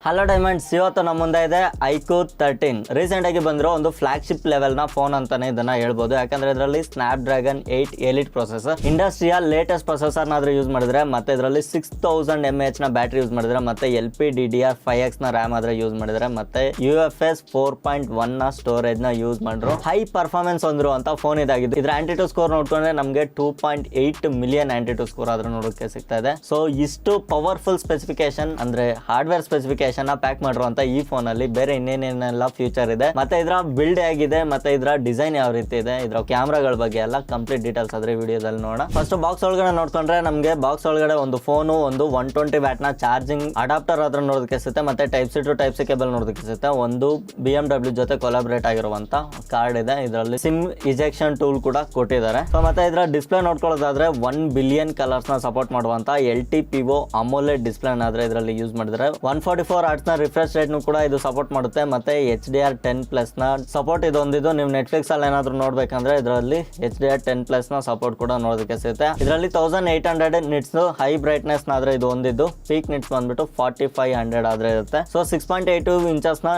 Hello diamonds, ಇವತ್ತು ನಮ್ಮ ಮುಂದೆ ಇದೆ iQOO 13. ರೀಸೆಂಟ್ ಆಗಿ ಬಂದಿರೋ ಒಂದು ಫ್ಲಾಗ್ಶಿಪ್ ಲೆವೆಲ್ ನ ಫೋನ್ ಅಂತಾನೆ ಇದನ್ನ ಹೇಳ್ಬೋದು. ಯಾಕಂದ್ರೆ ಇದರಲ್ಲಿ Snapdragon 8 elite processor, industrial latest processor ನಾದ್ರೂ ಯೂಸ್ ಮಾಡಿದ್ರೆ, ಮತ್ತೆ ಇದರಲ್ಲಿ 6000 mAh ನ ಬ್ಯಾಟರಿ ಯೂಸ್ ಮಾಡಿದ್ರೆ, ಮತ್ತೆ LPDDR5X ನ ರ್ಯಾಮ್ ಆದ್ರೆ ಯೂಸ್ ಮಾಡಿದ್ರೆ, ಮತ್ತೆ UFS 4.1 ನ ಸ್ಟೋರೇಜ್ ನ ಯೂಸ್ ಮಾಡಿದ್ರು ಹೈ ಪರ್ಫಾರ್ಮೆನ್ಸ್ ಹೊಂದಿರುವಂತ ಫೋನ್ ಇದಾಗಿದ್ದು. ಇದ್ರ ಆಂಟಿಟ್ಯೂ ಸ್ಕೋರ್ ನೋಡ್ಕೊಂಡ್ರೆ ನಮಗೆ 2.8 ಮಿಲಿಯನ್ ಆಂಟಿಟ್ಯೂ ಸ್ಕೋರ್ ಆದ್ರೂ ನೋಡೋಕೆ ಸಿಗ್ತಾ ಇದೆ. ಸೊ ಇಷ್ಟು ಪವರ್ಫುಲ್ ಸ್ಪೆಸಿಫಿಕೇಶನ್ ಅಂದ್ರೆ ಹಾರ್ಡ್ವೇರ್ ಸ್ಪೆಸಿಫಿಕೇಶನ್ ಪ್ಯಾಕ್ ಮಾಡಿರುವಂತ ಈ ಫೋನ್ ಅಲ್ಲಿ ಬೇರೆ ಇನ್ನೇನೆಲ್ಲ ಫ್ಯೂಚರ್ ಇದೆ, ಮತ್ತೆ ಇದರ ಬಿಲ್ಡ್ ಆಗಿದೆ, ಮತ್ತೆ ಇದರ ಡಿಸೈನ್ ಯಾವ ರೀತಿ ಇದೆ, ಇದರ ಕ್ಯಾಮ್ರಾಗಳ ಬಗ್ಗೆ ಎಲ್ಲ ಕಂಪ್ಲೀಟ್ ಡೀಟೇಲ್ಸ್ ಆದ್ರೆ ವಿಡಿಯೋದಲ್ಲಿ ನೋಡೋಣ. ಫಸ್ಟ್ ಬಾಕ್ಸ್ ಒಳಗಡೆ ನೋಡ್ಕೊಂಡ್ರೆ ನಮಗೆ ಬಾಕ್ಸ್ ಒಳಗಡೆ ಒಂದು ಫೋನ್, ಒಂದು 120 ವ್ಯಾಟ್ ನ ಚಾರ್ಜಿಂಗ್ ಅಡಾಪ್ಟರ್ ಆದ್ರೂ ನೋಡೋದಕ್ಕೆ ಸಿಗುತ್ತೆ, ಮತ್ತೆ type C to type C cable ನೋಡೋದಕ್ಕೆ ಸಿಗುತ್ತೆ. ಒಂದು BMW ಜೊತೆ ಕೊಲಾಬ್ರೇಟ್ ಆಗಿರುವಂತ ಕಾರ್ಡ್ ಇದೆ. ಇದರಲ್ಲಿ ಸಿಮ್ ಇಜೆಕ್ಷನ್ ಟೂಲ್ ಕೂಡ ಕೊಟ್ಟಿದ್ದಾರೆ. ಸೊ ಮತ್ತೆ ಇದರ ಡಿಸ್ಪ್ಲೇ ನೋಡ್ಕೊಳ್ಳೋದಾದ್ರೆ 1 ಬಿಲಿಯನ್ ಕಲರ್ಸ್ ನ ಸಪೋರ್ಟ್ ಮಾಡುವಂತ LTPO AMOLED ಡಿಸ್ಪ್ಲೇ ಆದ್ರೆ ಇದರಲ್ಲಿ ಯೂಸ್ ಮಾಡಿದ್ರೆ 144 Hz ನ ರಿಫ್ರೆಶ್ ರೇಟ್ ಕೂಡ ಇದು ಸಪೋರ್ಟ್ ಮಾಡುತ್ತೆ. ಮತ್ತೆ HDR10+ ನ ಸಪೋರ್ಟ್ ಇದು ಹೊಂದಿದ್ದು. ನೀವು ನೆಟ್ಫ್ಲಿಕ್ಸ್ ಅಲ್ಲಿ ಏನಾದ್ರು ನೋಡ್ಬೇಕಂದ್ರೆ ಇದರಲ್ಲಿ HDR10+ ನ ಸಪೋರ್ಟ್ ಕೂಡ ನೋಡೋದಕ್ಕೆ ಸಿಗುತ್ತೆ. ಇದರಲ್ಲಿ 1800 ನಿಟ್ಸ್ ಹೈ ಬ್ರೈಟ್ನೆಸ್ ಆದ್ರೆ ಇದು ಹೊಂದಿದ್ದು. ಪೀಕ್ ನಿಟ್ಸ್ ಬಂದ್ಬಿಟ್ಟು 4500 ಆದ್ರೆ ಇರುತ್ತೆ. ಸೊ 6.82 ಇಂಚಸ್ ನ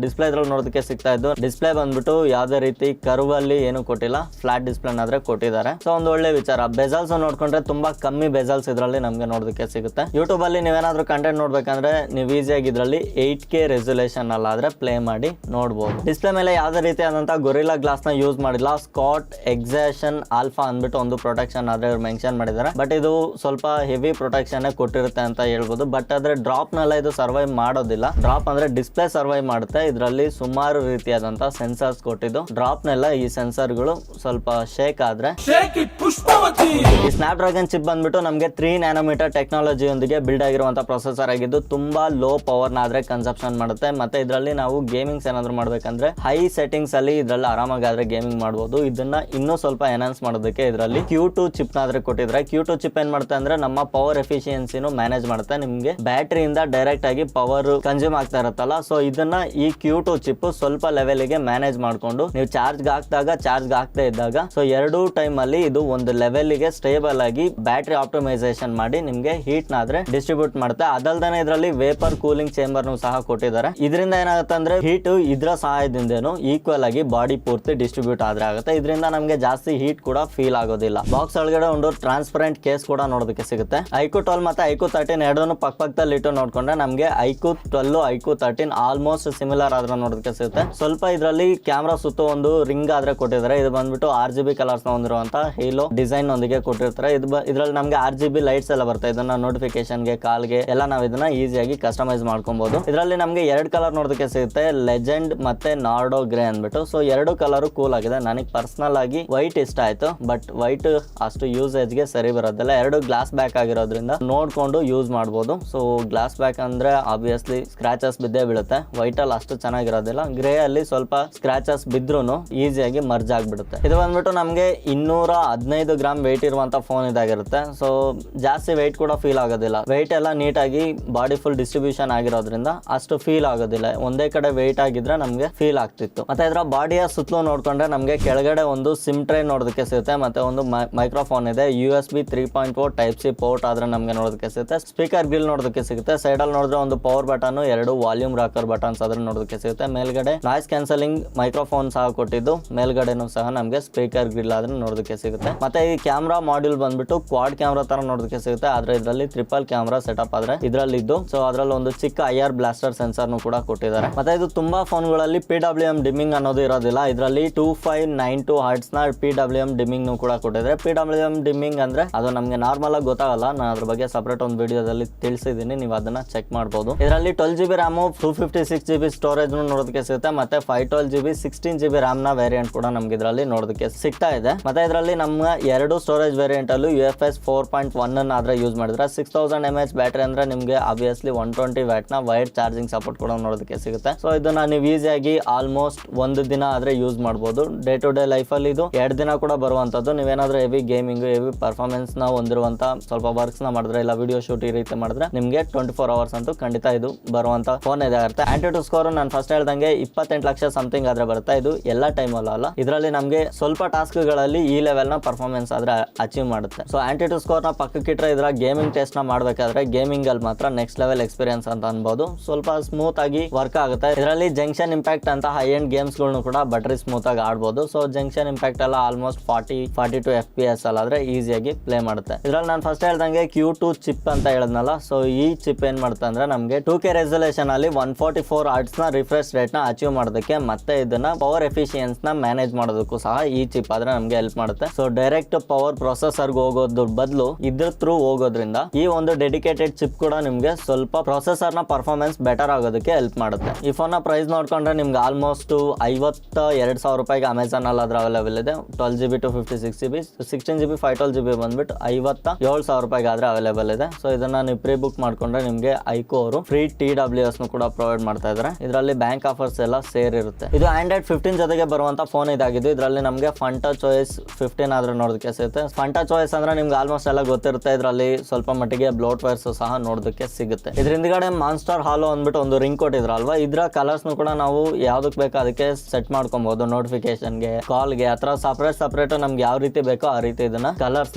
ಡಿಸ್ಪ್ಲೇ ಇದ್ರಲ್ಲಿ ನೋಡೋದಕ್ಕೆ ಸಿಗ್ತಾ ಇದ್ದು. ಡಿಸ್ಪ್ಲೇ ಬಂದ್ಬಿಟ್ಟು ಯಾವ್ದೇ ರೀತಿ ಕರ್ವ್ ಅಲ್ಲಿ ಏನು ಕೊಟ್ಟಿಲ್ಲ, ಫ್ಲಾಟ್ ಡಿಸ್ಪ್ಲೇ ಆದ್ರೆ ಕೊಟ್ಟಿದ್ದಾರೆ. ಸೊ ಒಂದು ಒಳ್ಳೆ ವಿಚಾರ. ಬೆಜಲ್ಸ್ ನೋಡ್ಕೊಂಡ್ರೆ ತುಂಬಾ ಕಮ್ಮಿ ಬೆಜಲ್ಸ್ ಇದರಲ್ಲಿ ನಮ್ಗೆ ನೋಡೋದಕ್ಕೆ ಸಿಗುತ್ತೆ. ಯೂಟ್ಯೂಬ್ ಅಲ್ಲಿ ನೀವೇನಾದ್ರೂ ಕಂಟೆಂಟ್ ನೋಡ್ಬೇಕಂದ್ರೆ ನೀವು ಈಸಿಯಾಗಿ ಇದರಲ್ಲಿ 8K ರೆಸೊಲ್ಯೂಷನ್ ಅಲ್ಲಾದ್ರೆ ಪ್ಲೇ ಮಾಡಿ ನೋಡಬಹುದು. ಡಿಸ್ಪ್ಲೇ ಮೇಲೆ ಯಾವುದೇ ರೀತಿಯಾದಂತಹ ಗೊರಿಲ್ಲಾ ಗ್ಲಾಸ್ ನ ಯೂಸ್ ಮಾಡಿಲ್ಲ. ಸ್ಕಾಟ್ ಎಕ್ಸಾಷನ್ ಆಲ್ಫಾ ಅಂದ್ಬಿಟ್ಟು ಒಂದು ಪ್ರೊಟೆಕ್ಷನ್ ಆದ್ರೆ ಇವ್ರು ಮೆನ್ಷನ್ ಮಾಡಿದ್ದಾರೆ. ಬಟ್ ಇದು ಸ್ವಲ್ಪ ಹೆವಿ ಪ್ರೊಟೆಕ್ಷನ್ ಕೊಟ್ಟಿರುತ್ತೆ ಅಂತ ಹೇಳ್ಬೋದು. ಬಟ್ ಆದ್ರೆ ಡ್ರಾಪ್ ನೆಲ್ಲ ಇದು ಸರ್ವೈವ್ ಮಾಡೋದಿಲ್ಲ. ಡ್ರಾಪ್ ಅಂದ್ರೆ ಡಿಸ್ಪ್ಲೇ ಸರ್ವೈವ್ ಮಾಡುತ್ತೆ. ಇದರಲ್ಲಿ ಸುಮಾರು ರೀತಿಯಾದಂತಹ ಸೆನ್ಸರ್ಸ್ ಕೊಟ್ಟಿದ್ದು. ಡ್ರಾಪ್ ನೆಲ್ಲ ಈ ಸೆನ್ಸರ್ ಗಳು ಸ್ವಲ್ಪ ಶೇಕ್ ಆದ್ರೆ ಈ ಸ್ನ್ಯಾಪ್ ಡ್ರ್ಯಾಗನ್ ಚಿಪ್ ಬಂದ್ಬಿಟ್ಟು ನಮಗೆ 3 nm ಟೆಕ್ನಾಲಜಿಯೊಂದಿಗೆ ಬಿಲ್ಡ್ ಆಗಿರುವಂತಹ ಪ್ರೊಸೆಸರ್ ಆಗಿದ್ದು ತುಂಬಾ ಲೋ ಪವರ್ ಆದ್ರೆ ಕನ್ಸಪ್ಷನ್ ಮಾಡುತ್ತೆ. ಮತ್ತೆ ಇದರಲ್ಲಿ ನಾವು ಗೇಮಿಂಗ್ಸ್ ಏನಾದ್ರು ಮಾಡ್ಬೇಕಂದ್ರೆ ಹೈ ಸೆಟ್ಟಿಂಗ್ಸ್ ಅಲ್ಲಿ ಇದ್ರಲ್ಲಿ ಆರಾಮಾಗಿ ಆದ್ರೆ ಗೇಮಿಂಗ್ ಮಾಡಬಹುದು. ಇದನ್ನ ಇನ್ನೂ ಸ್ವಲ್ಪ ಎನ್ಹಾನ್ಸ್ ಮಾಡೋದಕ್ಕೆ ಇದರಲ್ಲಿ Q2 ಚಿಪ್ ನಾದ್ರೆ ಕೊಟ್ಟಿದ್ರೆ. Q2 ಚಿಪ್ ಏನ್ ಮಾಡುತ್ತೆ ಅಂದ್ರೆ ನಮ್ಮ ಪವರ್ ಎಫಿಷಿಯನ್ಸಿನು ಮ್ಯಾನೇಜ್ ಮಾಡುತ್ತೆ. ನಿಮ್ಗೆ ಬ್ಯಾಟರಿಯಿಂದ ಡೈರೆಕ್ಟ್ ಆಗಿ ಪವರ್ ಕನ್ಸ್ಯೂಮ್ ಆಗ್ತಾ ಇರುತ್ತಲ್ಲ, ಸೊ ಇದನ್ನ ಈ Q2 ಚಿಪ್ ಸ್ವಲ್ಪ ಲೆವೆಲ್ ಗೆ ಮ್ಯಾನೇಜ್ ಮಾಡ್ಕೊಂಡು ನೀವು ಚಾರ್ಜ್ ಹಾಕಿದಾಗ, ಚಾರ್ಜ್ ಆಗ್ತಾ ಇದ್ದಾಗ, ಸೊ ಎರಡು ಟೈಮ್ ಅಲ್ಲಿ ಇದು ಒಂದು ಲೆವೆಲ್ ಗೆ ಸ್ಟೇಬಲ್ ಆಗಿ ಬ್ಯಾಟರಿ ಆಪ್ಟಿಮೈಸೇಷನ್ ಮಾಡಿ ನಿಮ್ಗೆ ಹೀಟ್ ನಾದ್ರೆ ಡಿಸ್ಟ್ರಿಬ್ಯೂಟ್ ಮಾಡುತ್ತೆ. ಅದಲ್ದೇನೆ ಇದರಲ್ಲಿ ವೇಪರ್ ಕೂಲಿಂಗ್ ಚೇಂಬರ್ ಸಹ ಕೊಟ್ಟಿದ್ದಾರೆ. ಇದರಿಂದ ಏನಾಗುತ್ತೆ ಅಂದ್ರೆ ಹೀಟ್ ಇದ್ರ ಸಹಾಯದಿಂದೇನು ಈಕ್ವಲ್ ಆಗಿ ಬಾಡಿ ಪೂರ್ತಿ ಡಿಸ್ಟ್ರಿಬ್ಯೂಟ್ ಆದ್ರೆ ಆಗುತ್ತೆ. ಇದರಿಂದ ನಮ್ಗೆ ಜಾಸ್ತಿ ಹೀಟ್ ಕೂಡ ಫೀಲ್ ಆಗೋದಿಲ್ಲ. ಬಾಕ್ಸ್ ಒಳಗಡೆ ಒಂದು ಟ್ರಾನ್ಸ್ಪರೆಂಟ್ ಕೇಸ್ ಕೂಡ ನೋಡೋದಕ್ಕೆ ಸಿಗುತ್ತೆ. iQOO 12 ಮತ್ತೆ iQOO 13 ಎರಡನ್ನು ಪಕ್ಕದಲ್ಲಿ ಇಟ್ಟು ನೋಡ್ಕೊಂಡ್ರೆ ನಮ್ಗೆ iQOO 12 iQOO 13 ಆಲ್ಮೋಸ್ಟ್ ಸಿಮಿಲರ್ ಆದ್ರೆ ನೋಡೋದಕ್ಕೆ ಸಿಗುತ್ತೆ. ಸ್ವಲ್ಪ ಇದರಲ್ಲಿ ಕ್ಯಾಮ್ರಾ ಸುತ್ತ ಒಂದು ರಿಂಗ್ ಆದ್ರೆ ಕೊಟ್ಟಿದ್ದಾರೆ. ಇದು ಬಂದ್ಬಿಟ್ಟು RGB ಕಲರ್ಸ್ ನ ಹೊಂದಿರುವಂತ ಹೇಲೋ ಡಿಸೈನ್ ಒಂದಿಗೆ ಕೊಟ್ಟಿರ್ತಾರೆ. ಇದ್ರಲ್ಲಿ ನಮ್ಗೆ RGB ಲೈಟ್ಸ್ ಎಲ್ಲ ಬರುತ್ತೆ. ಇದನ್ನ ನೋಟಿಫಿಕೇಶನ್ ಗೆ, ಕಾಲ್ಗೆ ಎಲ್ಲ ನಾವು ಇದನ್ನ ಈಸಿಯಾಗಿ ಕಸ್ಟಮೈಸ್ ಮಾಡ್ಕೊಬಹುದು. ಇದರಲ್ಲಿ ನಮ್ಗೆ 2 ಕಲರ್ ನೋಡೋದಕ್ಕೆ ಸಿಗುತ್ತೆ, ಲೆಜೆಂಡ್ ಮತ್ತೆ ನಾರ್ಡೋ ಗ್ರೇ ಅಂದ್ಬಿಟ್ಟು. ಸೊ 2 ಕಲರ್ ಕೂಲ್ ಆಗಿದೆ. ನನಗೆ ಪರ್ಸನಲ್ ಆಗಿ ವೈಟ್ ಇಷ್ಟ ಆಯ್ತು, ಬಟ್ ವೈಟ್ ಅಷ್ಟು ಯೂಸೇಜ್ ಗೆ ಸರಿ ಬರೋದಿಲ್ಲ. 2 ಗ್ಲಾಸ್ ಬ್ಯಾಕ್ ಆಗಿರೋದ್ರಿಂದ ನೋಡ್ಕೊಂಡು ಯೂಸ್ ಮಾಡಬಹುದು. ಸೊ ಗ್ಲಾಸ್ ಬ್ಯಾಕ್ ಅಂದ್ರೆ ಆಬ್ವಿಯಸ್ಲಿ ಸ್ಕ್ರಾಚಸ್ ಬಿದ್ದೇ ಬೀಳುತ್ತೆ. ವೈಟ್ ಅಲ್ಲಿ ಅಷ್ಟು ಚೆನ್ನಾಗಿರೋದಿಲ್ಲ. ಗ್ರೇ ಅಲ್ಲಿ ಸ್ವಲ್ಪ ಸ್ಕ್ರಾಚಸ್ ಬಿದ್ರೂ ಈಸಿಯಾಗಿ ಮರ್ಜ್ ಆಗ್ಬಿಡುತ್ತೆ. ಇದು ಬಂದ್ಬಿಟ್ಟು ನಮ್ಗೆ 215 ಗ್ರಾಮ್ ವೆಯ್ಟ್ ಇರುವಂತ ಫೋನ್ ಇದಾಗಿರುತ್ತೆ. ಸೊ ಜಾಸ್ತಿ ವೆಯ್ಟ್ ಕೂಡ ಫೀಲ್ ಆಗೋದಿಲ್ಲ. ವೆಯ್ಟ್ ಎಲ್ಲ ನೀಟಾಗಿ ಬಾಡಿ ಫುಲ್ ಡಿಸ್ಟ್ರಿಬ್ಯೂಷನ್ ಆಗಿರೋದ್ರಿಂದ ಅಷ್ಟು ಫೀಲ್ ಆಗೋದಿಲ್ಲ. ಒಂದೇ ಕಡೆ ವೆಯ್ಟ್ ಆಗಿದ್ರೆ ನಮ್ಗೆ ಫೀಲ್ ಆಗ್ತಿತ್ತು. ಮತ್ತೆ ಇದರ ಬಾಡಿಯ ಸುತ್ತಲೂ ನೋಡ್ಕೊಂಡ್ರೆ ನಮ್ಗೆ ಕೆಳಗಡೆ ಒಂದು ಸಿಮ್ ಟ್ರೇ ನೋಡೋದಕ್ಕೆ ಸಿಗುತ್ತೆ. ಮತ್ತೆ ಒಂದು ಮೈಕ್ರೋಫೋನ್ ಇದೆ. USB 3.4 ಟೈಪ್ ಸಿ ಪೋರ್ಟ್ ಆದ್ರೆ ನಮ್ಗೆ ನೋಡೋದಕ್ಕೆ ಸಿಗುತ್ತೆ. ಸ್ಪೀಕರ್ ಗ್ರಿಲ್ ನೋಡೋದಕ್ಕೆ ಸಿಗುತ್ತೆ. ಸೈಡ್ ಅಲ್ಲಿ ನೋಡಿದ್ರೆ ಒಂದು power button, 2 volume rocker buttons ಆದ್ರೆ ನೋಡೋದಕ್ಕೆ ಸಿಗುತ್ತೆ. ಮೇಲ್ಗಡೆ ನಾಯ್ಸ್ ಕ್ಯಾನ್ಸಲಿಂಗ್ ಮೈಕ್ರೋಫೋನ್ ಸಹ ಕೊಟ್ಟಿದ್ದು. ಮೇಲ್ಗಡೆನೂ ಸಹ ನಮ್ಗೆ ಸ್ಪೀಕರ್ ಗ್ರಿಲ್ ಆದ್ರೆ ನೋಡೋದಕ್ಕೆ ಸಿಗುತ್ತೆ. ಮತ್ತೆ ಈ ಕ್ಯಾಮ್ರಾ ಮಾಡ್ಯೂಲ್ ಬಂದ್ಬಿಟ್ಟು ಕ್ವಾಡ್ ಕ್ಯಾಮ್ರಾ ತರ ನೋಡೋದಕ್ಕೆ ಸಿಗುತ್ತೆ. ಆದ್ರೆ ಇದರಲ್ಲಿ ಟ್ರಿಪಲ್ ಕ್ಯಾಮ್ರಾ ಸೆಟಪ್ ಆದ್ರೆ ಇದರಲ್ಲಿ ಇದ್ದು. ಸೊ ಅದರಲ್ಲಿ ಒಂದು ಚಿಕ್ಕ IR ಬ್ಲಾಸ್ಟರ್ ಸೆನ್ಸರ್ ಕೂಡ ಕೊಟ್ಟಿದ್ದಾರೆ. ಮತ್ತೆ ಇದು ತುಂಬಾ ಫೋನ್ಗಳಲ್ಲಿ PWM ಡಿಮ್ಮಿಂಗ್ ಅನ್ನೋದು ಇರೋದಿಲ್ಲ. ಇದರಲ್ಲಿ 2592 Hz ನ PWM ಡಿಮ್ಮಿಂಗ್ ಕೂಡ ಕೊಟ್ಟಿದ್ದಾರೆ. PWM ಡಿಮ್ಮಿಂಗ್ ಅಂದ್ರೆ ಅದು ನಮ್ಗೆ ನಾರ್ಮಲ್ ಆಗಿ ಗೊತ್ತಾಗಲ್ಲ. ನಾನು ಅದ್ರ ಬಗ್ಗೆ ಸಪರೇಟ್ ಒಂದು ವಿಡಿಯೋದಲ್ಲಿ ತಿಳಿಸಿದ್ದೀನಿ, ನೀವು ಅದನ್ನ ಚೆಕ್ ಮಾಡಬಹುದು. ಇದರಲ್ಲಿ 12GB RAM, 256GB ಸ್ಟೋರೇಜ್ ನೋಡೋದಕ್ಕೆ ಸಿಗುತ್ತೆ. ಮತ್ತೆ 512GB 16GB RAM ನ ವೇರಿಯಂಟ್ ಕೂಡ ನಮ್ಗೆ ಇದರಲ್ಲಿ ನೋಡೋದಕ್ಕೆ ಸಿಗ್ತಾ ಇದೆ. ಮತ್ತೆ ಇದರಲ್ಲಿ ನಮ್ಮ 2 ಸ್ಟೋರೇಜ್ ವೇರಿಯಂಟ್ ಅಲ್ಲೂ UFS 4.1 ಆದ್ರೆ ಯೂಸ್ ಮಾಡಿದ್ರೆ 6000 mAh ಬ್ಯಾಟರಿ ಅಂದ್ರೆ ನಿಮ್ಗೆ ಆಬ್ವಿಯಸ್ಲಿ 120 ವ್ಯಾಟ್ ನ ವೈರ್ ಚಾರ್ಜಿಂಗ್ ಸಪೋರ್ಟ್ ಕೂಡ ನೋಡೋದಕ್ಕೆ ಸಿಗುತ್ತೆ. ಸೊ ಇದನ್ನ ನೀವು ಈಸಿಯಾಗಿ ಆಲ್ಮೋಸ್ಟ್ 1 ದಿನ ಆದ್ರೆ ಯೂಸ್ ಮಾಡಬಹುದು. ಡೇ ಟು ಡೇ ಲೈಫ್ ಅಲ್ಲಿ ಇದು 2 ದಿನ ಕೂಡ ಬರುವಂತದ್ದು. ನೀವೇನಾದ್ರೂ ಹೆವಿ ಗೇಮಿಂಗ್, ಹೆವಿ ಪರ್ಫಾರ್ಮೆನ್ಸ್ ನ ಹೊಂದಿರುವಂತ ಸ್ವಲ್ಪ ವರ್ಕ್ಸ್ ನ ಮಾಡಿದ್ರೆ, ಇಲ್ಲ ವಿಡಿಯೋ ಶೂಟ್ ಈ ರೀತಿ ಮಾಡಿದ್ರೆ ನಿಮ್ಗೆ 24 ಅವರ್ಸ್ ಅಂತೂ ಖಂಡಿತ ಇದು ಬರುವಂತ ಫೋನ್ ಇದಾಗಿರುತ್ತೆ. ಆಂಟಿಟ್ಯೂ ಸ್ಕೋರ್ ನಾನು ಫಸ್ಟ್ ಹೇಳ್ದಂಗೆ 28 ಲಕ್ಷ ಸಮಥಿಂಗ್ ಆದ್ರೆ ಬರುತ್ತೆ. ಇದು ಎಲ್ಲ ಟೈಮ್ ಅಲ್ಲ. ಇದರಲ್ಲಿ ನಮ್ಗೆ ಸ್ವಲ್ಪ ಟಾಸ್ಕ್ ಗಳಲ್ಲಿ ಈ ಲೆವೆಲ್ ನ ಪರ್ಫಾರ್ಮೆನ್ಸ್ ಆದ್ರೆ ಅಚೀವ್ ಮಾಡುತ್ತೆ. ಸೊ ಆಂಟಿಟ್ಯೂ ಸ್ಕೋರ್ ನ ಪಕ್ಕಕ್ಕಿಟ್ರೆ ಇದರ ಗೇಮಿಂಗ್ ಟೆಸ್ಟ್ ನ ಮಾಡ್ಬೇಕಾದ್ರೆ ಗೇಮಿಂಗ್ ಅಲ್ಲಿ ಮಾತ್ರ ನೆಕ್ಸ್ಟ್ ಲೆವೆಲ್ ಎಕ್ಸ್ಪೀರಿಯನ್ಸ್ ಅಂತ ಅನ್ಬೋದು. ಸ್ವಲ್ಪ ಸ್ಮೂತ್ ಆಗಿ ವರ್ಕ್ ಆಗುತ್ತೆ. ಇದರಲ್ಲಿ ಜಂಕ್ಷನ್ ಇಂಪ್ಯಾಕ್ಟ್ ಅಂತ ಹೈ ಎಂಡ್ ಗೇಮ್ಸ್ ಗಳನ್ನು ಕೂಡ ಬಟ್ರಿ ಸ್ಮೂತ್ ಆಗಿ ಆಡ್ಬೋದು. ಸೊ ಜಂಕ್ಷನ್ ಇಂಪ್ಯಾಕ್ಟ್ ಎಲ್ಲ ಆಲ್ಮೋಸ್ಟ್ 42 FPS ಅಲ್ಲಾದ್ರೆ ಈಸಿಯಾಗಿ ಪ್ಲೇ ಮಾಡುತ್ತೆ. ಇದ್ರಲ್ಲಿ ನಾನು ಫಸ್ಟ್ ಹೇಳ್ದಂಗೆ Q2 ಚಿಪ್ ಅಂತ ಹೇಳಿದ್ನಲ್ಲ, ಸೊ ಈ ಚಿಪ್ ಏನ್ ಮಾಡುತ್ತೆ ಅಂದ್ರೆ ನಮಗೆ 2K ರೆಸಲ್ಯೂಷನ್ ಅಲ್ಲಿ 144 ಹರ್ಟ್ಸ್ ನ ರಿಫ್ರೆಶ್ ರೇಟ್ ನ ಅಚೀವ್ ಮಾಡೋದಕ್ಕೆ ಮತ್ತೆ ಇದನ್ನ ಪವರ್ ಎಫಿಷಿಯನ್ಸ್ ನ ಮ್ಯಾನೇಜ್ ಮಾಡೋದಕ್ಕೂ ಸಹ ಈ ಚಿಪ್ ಆದ್ರೆ ನಮಗೆ ಹೆಲ್ಪ್ ಮಾಡುತ್ತೆ. ಸೊ ಡೈರೆಕ್ಟ್ ಪವರ್ ಪ್ರೊಸೆಸರ್ ಹೋಗೋದ್ರ ಬದಲು ಇದ್ರ ಥ್ರೂ ಹೋಗೋದ್ರಿಂದ ಈ ಒಂದು ಡೆಡಿಕೇಟೆಡ್ ಚಿಪ್ ಕೂಡ ನಿಮ್ಗೆ ಸ್ವಲ್ಪ ಪ್ರೊಸೆಸರ್ ನ ಪರ್ಫಾರ್ಮೆನ್ಸ್ ಬೆಟರ್ ಆಗೋದಕ್ಕೆ ಹೆಲ್ಪ್ ಮಾಡುತ್ತೆ. ಈ ಫೋನ್ ನ ಪ್ರೈಸ್ ನೋಡ್ಕೊಂಡ್ರೆ ನಿಮ್ಗೆ ಆಲ್ಮೋಸ್ಟ್ 52,000 ರೂಪಾಯಿಗೆ ಅಮೆಝಾನ್ ಅಲ್ಲಿ ಅದ್ರ ಅವೈಲೇಬಲ್ ಇದೆ. 12GB to 56GB, 16GB 512GB ಬಂದ್ಬಿಟ್ಟು 57,000 ರೂಪಾಯಿಗೆ ಆದ್ರೆ ಅವೈಲೇಬಲ್ ಇದೆ. ಸೊ ಇದನ್ನ ನೀವು ಪ್ರೀ ಬುಕ್ ಮಾಡ್ಕೊಂಡ್ರೆ ನಿಮ್ಗೆ ಐಕೋ ಅವರು ಫ್ರೀ TWS ಕೂಡ ಪ್ರೊವೈಡ್ ಮಾಡ್ತಾ ಇದ್ದಾರೆ. ಇದರಲ್ಲಿ ಬ್ಯಾಂಕ್ ಆಫರ್ಸ್ ಎಲ್ಲ ಸೇರಿರುತ್ತೆ. ಇದು ಆಂಡ್ರಾಯ್ಡ್ 15 ಜೊತೆಗೆ ಬರುವಂತ ಫೋನ್ ಇದಾಗಿದ್ದು. ಇದರಲ್ಲಿ ನಮಗೆ ಫನ್ ಟಚ್ OS 15 ಆದ್ರೆ ನೋಡೋದಕ್ಕೆ ಸಿಗುತ್ತೆ. ಫನ್ ಟಚ್ OS ಅಂದ್ರೆ ನಿಮ್ಗೆ ಆಲ್ಮೋಸ್ಟ್ ಎಲ್ಲ ಗೊತ್ತಿರುತ್ತೆ. ಇದರಲ್ಲಿ ಸ್ವಲ್ಪ ಮಟ್ಟಿಗೆ ಬ್ಲೋಟ್ ವೈರ್ಸ್ ಸಹ ನೋಡೋದಕ್ಕೆ ಸಿಗುತ್ತೆ. ಇದ್ರ ಹಿಂದ್ಗಡೆ ಮಾನ್ಸ್ಟರ್ ಹಾಲೋ ಅಂದ್ಬಿಟ್ಟು ಒಂದು ರಿಂಗ್ ಕೊಟ್ಟಿದ್ರಲ್ವಾ, ಇದ್ರ ಕಲರ್ಸ್ ಕೂಡ ನಾವು ಯಾವ್ದಕ್ ಬೇಕೋ ಅದಕ್ಕೆ ಸೆಟ್ ಮಾಡ್ಕೊಬಹುದು. ನೋಟಿಫಿಕೇಶನ್ಗೆ, ಕಾಲ್ಗೆ ಅಥವಾ ಸಪರೇಟ್ ನಮ್ಗೆ ಯಾವ ರೀತಿ ಬೇಕೋ ಆ ರೀತಿ ಇದನ್ನ ಕಲರ್ಸ್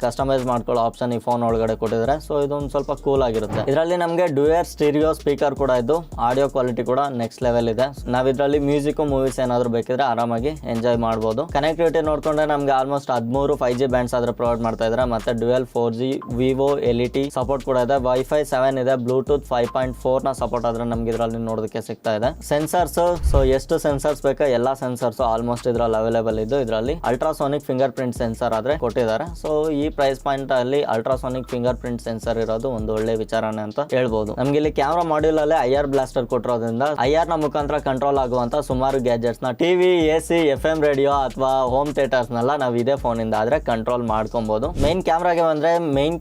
ಕಸ್ಟಮೈಸ್ ಮಾಡ್ಕೊಳ್ಳೋ ಆಪ್ಷನ್ ಈ ಫೋನ್ ಒಳಗಡೆ ಕೊಟ್ಟಿದ್ದಾರೆ. ಸೊ ಇದೊಂದು ಸ್ವಲ್ಪ ಕೂಲ್ ಆಗಿರುತ್ತೆ. ಇದರಲ್ಲಿ ನಮಗೆ ಡ್ಯುಯರ್ ಸ್ಟೀರಿಯೋ ಸ್ಪೀಕರ್ ಕೂಡ ಇದ್ದು ಆಡಿಯೋ ಕ್ವಾಲಿಟಿ ಕೂಡ ನೆಕ್ಸ್ಟ್ ಲೆವೆಲ್ ಇದೆ. ನಾವ್ ಇದರಲ್ಲಿ ಮ್ಯೂಸಿಕ್ ಮೂವೀಸ್ ಏನಾದ್ರು ಬೇಕಿದ್ರೆ ಆರಾಮಾಗಿ ಎಂಜಾಯ್ ಮಾಡಬಹುದು. ಕನೆಕ್ಟಿವಿಟಿ ನೋಡ್ಕೊಂಡ್ರೆ ನಮ್ಗೆ ಆಲ್ಮೋಸ್ಟ್ 13 5G ಬ್ಯಾಂಡ್ಸ್ ಆದ್ರೆ ಪ್ರೊವೈಡ್ ಮಾಡ್ತಾ ಇದ್ದಾರೆ. ಮತ್ತೆ dual 4G Vivo LET support ಕೂಡ ಇದೆ. Wi-Fi 7 ಇದೆ. ಬ್ಲೂಟೂತ್ 5.4 ನ ಸಪೋರ್ಟ್ ಆದ್ರೆ ನಮ್ಗೆ ಇದರಲ್ಲಿ ನೋಡೋದಕ್ಕೆ ಸಿಗ್ತಾ ಇದೆ. ಸೆನ್ಸರ್ಸ್, ಸೊ ಎಷ್ಟು ಸೆನ್ಸರ್ಸ್ ಬೇಕಾ ಎಲ್ಲ ಸೆನ್ಸರ್ಸ್ ಆಲ್ಮೋಸ್ಟ್ ಇದ್ರಲ್ಲಿ ಅವೈಲೇಬಲ್ ಇದ್ದು. ಇದರಲ್ಲಿ ಅಲ್ಟ್ರಾಸೋನಿಕ್ ಫಿಂಗರ್ ಪ್ರಿಂಟ್ ಸೆನ್ಸರ್ ಆದ್ರೆ ಕೊಟ್ಟಿದ್ದಾರೆ. ಸೊ ಈ ಪ್ರೈಸ್ ಪಾಯಿಂಟ್ ಅಲ್ಲಿ ಅಲ್ಟ್ರಾಸೋನಿಕ್ ಫಿಂಗರ್ ಪ್ರಿಂಟ್ ಸೆನ್ಸರ್ ಇರೋದು ಒಂದು ಒಳ್ಳೆ ವಿಚಾರನೆ ಅಂತ ಹೇಳ್ಬೋದು. ನಮ್ಗೆ ಇಲ್ಲಿ ಕ್ಯಾಮ್ರಾ ಮಾಡ್ಯೂಲ್ ಅಲ್ಲಿ IR ಬ್ಲಾಸ್ಟರ್ ಕೊಟ್ಟಿರೋದ್ರಿಂದ IR ನ ಮುಖಾಂತರ ಕಂಟ್ರೋಲ್ ಆಗುವಂತ ಸುಮಾರು ಗ್ಯಾಜೆಟ್ಸ್ ನ ಟಿವಿ, AC, FM ರೇಡಿಯೋ ಅಥವಾ ಹೋಮ್ ಥಿಯೇಟರ್ಸ್ ನೆಲ್ಲ ನಾವು ಇದೇ ಫೋನ್ ಇಂದ ಆದ್ರೆ ಕಂಟ್ರೋಲ್ ಮಾಡ್ಕೊಬಹುದು. ಮೈನ್ ಕ್ಯಾಮ್ರಾಗೆ ಬಂದ್ರೆ ಮೈನ್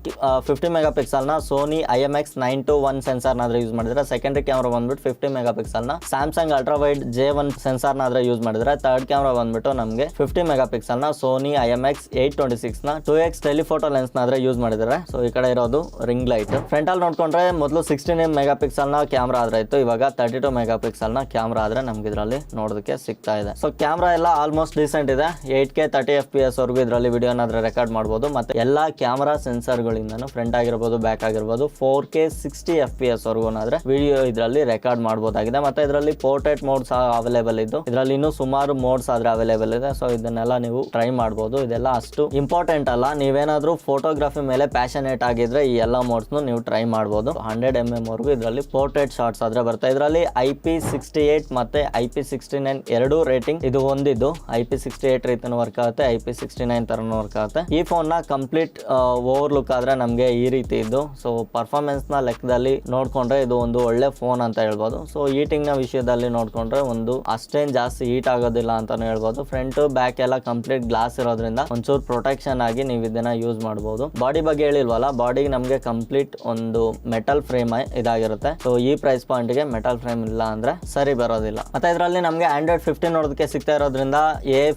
50 ಮೆಗಾ ಪಿಕ್ಸೆಲ್ ನ ಸೋನಿ IMX921 ಸೆನ್ಸರ್ ನಾದ್ರೆ ಯೂಸ್ ಮಾಡಿದ್ರೆ, ಸೆಕೆಂಡರಿ ಕ್ಯಾಮ್ರಾ ಬಂದ್ಬಿಟ್ಟು 50 ಮೆಗಾ ಪಿಕ್ಸೆಲ್ ನ Samsung ultra wide J1 sensor ನಾದ್ರೆ ಯೂಸ್ ಮಾಡಿದ್ರೆ, ಥರ್ಡ್ ಕ್ಯಾಮ್ರಾ ಬಂದ್ಬಿಟ್ಟು ನಮಗೆ 50 ಮೆಗಾ ಪಿಕ್ಸೆಲ್ ನ ಸೋನಿ IMX826 ನ 2x ಟೆಲಿಫೋಟೋ ಲೆನ್ಸ್ ನಾದ್ರೆ ಯೂಸ್ ಮಾಡಿದ್ದಾರೆ. ಸೊ ಈ ಕಡೆ ಇರೋದು ರಿಂಗ್ ಲೈಟ್. ಫ್ರಂಟ್ ಅಲ್ಲಿ ನೋಡ್ಕೊಂಡ್ರೆ ಮೊದಲು 16 ಮೆಗಾ ಪಿಕ್ಸೆಲ್ ನ ಕ್ಯಾಮ್ರಾ ಆದ್ರೆ ಇತ್ತು, ಇವಾಗ 32 ಮೆಗಾ ಪಿಕ್ಸೆಲ್ ನ ಕ್ಯಾಮ್ರಾ ಆದ್ರೆ ನಮ್ಗೆ ಇದರಲ್ಲಿ ನೋಡೋದಕ್ಕೆ ಸಿಗ್ತಾ ಇದೆ. ಸೊ ಕ್ಯಾಮ್ರಾ ಎಲ್ಲ ಆಲ್ಮೋಸ್ಟ್ ಡೀಸೆಂಟ್ ಇದೆ. 8K 30 FPS ವರೆಗೂ ಇದರಲ್ಲಿ ವಿಡಿಯೋನಾದ್ರೆ ರೆಕಾರ್ಡ್ ಮಾಡಬಹುದು. ಮತ್ತೆ ಎಲ್ಲಾ ಕ್ಯಾಮ್ರಾ ಸೆನ್ಸರ್ ಗಳಿಂದನೂ ಫ್ರಂಟ್ ಆಗಿರ್ಬೋದು, ಬ್ಯಾಕ್ ಆಗಿರ್ಬೋದು 4K 60 FPS ವರೆಗೂನಾದ್ರೆ ವಿಡಿಯೋ ಇದರಲ್ಲಿ ರೆಕಾರ್ಡ್ ಮಾಡಬಹುದಾಗಿದೆ. ಮತ್ತೆ ಇದರಲ್ಲಿ ಪೋರ್ಟ್ರೇಟ್ ಮೋಡ್ ಸಹ ಅವೈಲೇಬಲ್ ಇದ್ದು, ಇದರಲ್ಲಿ ಇನ್ನೂ ಸುಮಾರು ಮೋಡ್ಸ್ ಆದ್ರೆ ಅವೈಲೇಬಲ್ ಇದೆ. ಸೊ ಇದನ್ನೆಲ್ಲ ನೀವು ಟ್ರೈ ಮಾಡಬಹುದು. ಇದೆಲ್ಲ ಅಷ್ಟು ಇಂಪಾರ್ಟೆಂಟ್ ಅಲ್ಲ. ನೀವೇನಾದ್ರೂ ಫೋಟೋಗ್ರಫಿ ಮೇಲೆ ಪ್ಯಾಷನೇಟ್ ಆಗಿದ್ರೆ ಈ ಎಲ್ಲ ಮೋಡ್ಸ್ ನೀವು ಟ್ರೈ ಮಾಡಬಹುದು. 100mm ವರೆಗೂ ಇದರಲ್ಲಿ ಪೋರ್ಟ್ರೇಟ್ ಶಾರ್ಟ್ಸ್ ಆದ್ರೆ ಬರ್ತಾ. ಇದರಲ್ಲಿ IP68 ಮತ್ತೆ IP69 ಎರಡು ರೇಟಿಂಗ್ ಇದು ಹೊಂದಿದ್ದು. IP68 ರೀತಿನೂ ವರ್ಕ್ ಆಗುತ್ತೆ, IP69 ತರನೂ ವರ್ಕ್ ಆಗುತ್ತೆ. ಈ ಫೋನ್ ನ ಕಂಪ್ಲೀಟ್ ಓವರ್ ಲುಕ್ ಆದ್ರೆ ನಮ್ಗೆ ಈ ರೀತಿ ಇದ್ದು. ಸೊ ಪರ್ಫಾರ್ಮೆನ್ಸ್ ನ ಲೆಕ್ಕದಲ್ಲಿ ನೋಡ್ಕೊಂಡ್ರೆ ಇದು ಒಂದು ಒಳ್ಳೆ ಫೋನ್ ಅಂತ ಹೇಳ್ಬೋದು. ಸೊ ಹೀಟಿಂಗ್ ನ ವಿಷಯದಲ್ಲಿ ನೋಡ್ಕೊಂಡ್ರೆ ಒಂದು ಅಷ್ಟೇನ್ ಜಾಸ್ತಿ ಹೀಟ್ ಆಗೋದಿಲ್ಲ ಅಂತಾನು ಹೇಳ್ಬೋದು. ಫ್ರಂಟ್ ಬ್ಯಾಕ್ ಎಲ್ಲ ಕಂಪ್ಲೀಟ್ ಗ್ಲಾಸ್ ಇರೋದ್ರಿಂದ ಒಂಚೂರು ಪ್ರೊಟೆಕ್ಷನ್ ಆಗಿ ನೀವು ಇದನ್ನ ಯೂಸ್ ಮಾಡಬಹುದು. ಬಾಡಿ ಬಗ್ಗೆ ಹೇಳಿಲ್ವಲ್ಲ, ಬಾಡಿಗೆ ನಮಗೆ ಕಂಪ್ಲೀಟ್ ಒಂದು ಮೆಟಲ್ ಫ್ರೇಮ್ ಇದಾಗಿರುತ್ತೆ. ಸೊ ಈ ಪ್ರೈಸ್ ಪಾಯಿಂಟ್ ಗೆ ಮೆಟಲ್ ಫ್ರೇಮ್ ಇಲ್ಲ ಅಂದ್ರೆ ಸರಿ ಬರೋದಿಲ್ಲ. ಮತ್ತೆ ಇದರಲ್ಲಿ ನಮಗೆ ಆಂಡ್ರಾಯ್ಡ್ 15 ನೋಡೋದಕ್ಕೆ ಸಿಗ್ತಾ ಇರೋದ್ರಿಂದ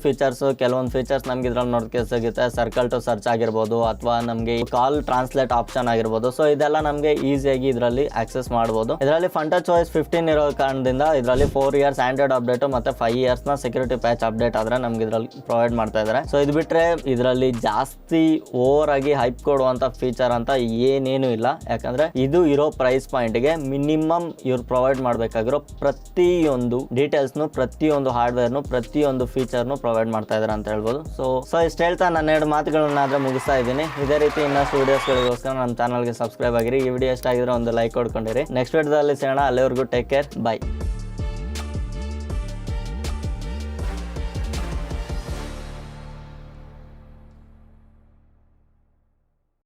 ಫೀಚರ್ಸ್, ಕೆಲವೊಂದು ಫೀಚರ್ಸ್ ನಮ್ಗೆ ಇದ್ರಲ್ಲಿ ನೋಡೋದಕ್ಕೆ ಸಿಗುತ್ತೆ. ಸರ್ಕಲ್ ಟು ಸರ್ಚ್ ಆಗಿರ್ಬೋದು ಅಥವಾ ನಮಗೆ ಕಾಲ್ ಟ್ರಾನ್ಸ್ಲೇಟ್ ಆಪ್ಷನ್ ಆಗಿರ್ಬೋದು. ಸೊ ಇದೆಲ್ಲ ನಮಗೆ ಈಸಿಯಾಗಿ ಇದರಲ್ಲಿ ಆಕ್ಸೆಸ್ ಮಾಡಬಹುದು. ಇದರಲ್ಲಿ ಫನ್ ಟಚ್ OS 15 ಇರೋ ಕಾರಣದಿಂದ ಇದರಲ್ಲಿ 4 ಇಯರ್ಸ್ ಆಂಡ್ರಾಯ್ಡ್ ಅಪ್ಡೇಟ್ ಮತ್ತೆ 5 ಇಯರ್ಸ್ ನ ಸೆಕ್ಯೂರಿಟಿ ಪ್ಯಾಚ್ ಅಪ್ಡೇಟ್ ಆದ್ರೆ ನಮ್ಗೆ ಇದ್ರಲ್ಲಿ ಪ್ರೊವೈಡ್ ಮಾಡ್ತಾ ಇದ್ದಾರೆ. ಸೊ ಇದು ಬಿಟ್ರೆ ಇದರಲ್ಲಿ ಜಾಸ್ತಿ ಓವರ್ ಆಗಿ ಹೈಪ್ ಕೊಡುವಂತ ಫೀಚರ್ ಅಂತ ಏನೇನು ಇಲ್ಲ. ಯಾಕಂದ್ರೆ ಇದು ಇರೋ ಪ್ರೈಸ್ ಪಾಯಿಂಟ್ ಗೆ ಮಿನಿಮಮ್ ಇವ್ರು ಪ್ರೊವೈಡ್ ಮಾಡಬೇಕಾಗಿರೋ ಪ್ರತಿಯೊಂದು ಡೀಟೇಲ್ಸ್ ನು, ಪ್ರತಿಯೊಂದು ಹಾರ್ಡ್ವೇರ್ ನು, ಪ್ರತಿಯೊಂದು ಫೀಚರ್ ನು ಪ್ರೊವೈಡ್ ಮಾಡ್ತಾ ಇದ್ದಾರೆ ಅಂತ ಹೇಳ್ಬೋದು. ಸೊ ಇಷ್ಟು ಹೇಳ್ತಾ ನನ್ನ 2 ಮಾತುಗಳನ್ನ ಮುಗಿಸ್ತಾ ಇದ್ದೀನಿ. ಇದೇ ರೀತಿ ಇನ್ನಷ್ಟು ವಿಡಿಯೋಸ್ಗಳಿಗೋಸ್ಕರ ನಮ್ಮ ಚಾನಲ್ಗೆ ಸಬ್ಸ್ಕ್ರೈಬ್ ಆಗಿರಿ. ಈ ವಿಡಿಯೋ ಇಷ್ಟ ಆಗಿದ್ರೆ ಒಂದು ಲೈಕ್ ಕೊಡ್ಕೊಂಡಿರಿ. ನೆಕ್ಸ್ಟ್ ವಿಡಿಯೋದಲ್ಲಿ ಸಿಗೋಣ. ಅಲ್ಲಿವರೆಗೂ ಟೇಕ್ ಕೇರ್, ಬೈ.